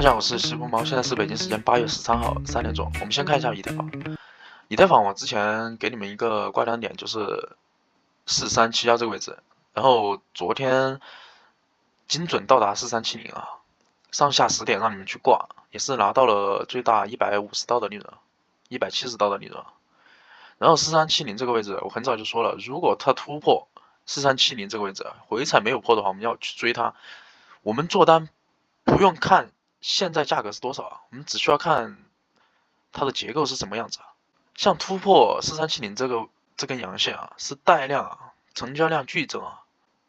大家好，我是西部猫，现在是北京时间8月13号3点钟。我们先看一下以太坊。以太坊我之前给你们一个挂单点，就是4371这个位置，然后昨天精准到达4370啊，上下10点让你们去挂，也是拿到了最大150刀的利润，170刀的利润。然后4370这个位置，我很早就说了，如果它突破4370这个位置回踩没有破的话，我们要去追它。我们做单不用看现在价格是多少啊，我们只需要看它的结构是什么样子啊。像突破4370这根阳线啊，是带量啊，成交量剧增啊，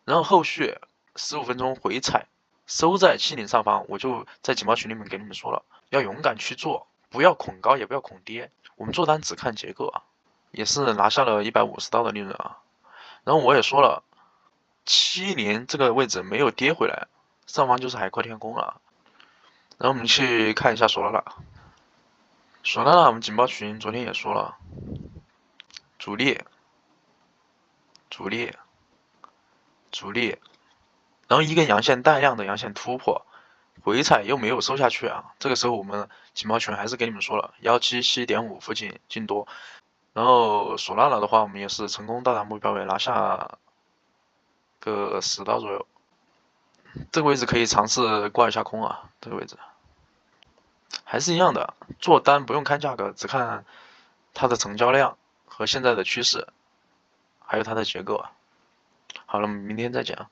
然后后续15分钟回踩收在70上方，我就在警报群里面给你们说了，要勇敢去做，不要恐高也不要恐跌，我们做单只看结构啊，也是拿下了150刀的利润啊。然后我也说了，70这个位置没有跌回来，上方就是海阔天空了。然后我们去看一下索拉拉，索拉拉我们警报群昨天也说了，主力，主力，主力，然后一根阳线带量的阳线突破，回踩又没有收下去啊，这个时候我们警报群还是给你们说了177.5附近进多，然后索拉拉的话我们也是成功到达目标位，拿下个10刀左右，这个位置可以尝试挂一下空啊，这个位置还是一样的，做单不用看价格，只看它的成交量和现在的趋势，还有它的结构啊。好了，我们明天再讲。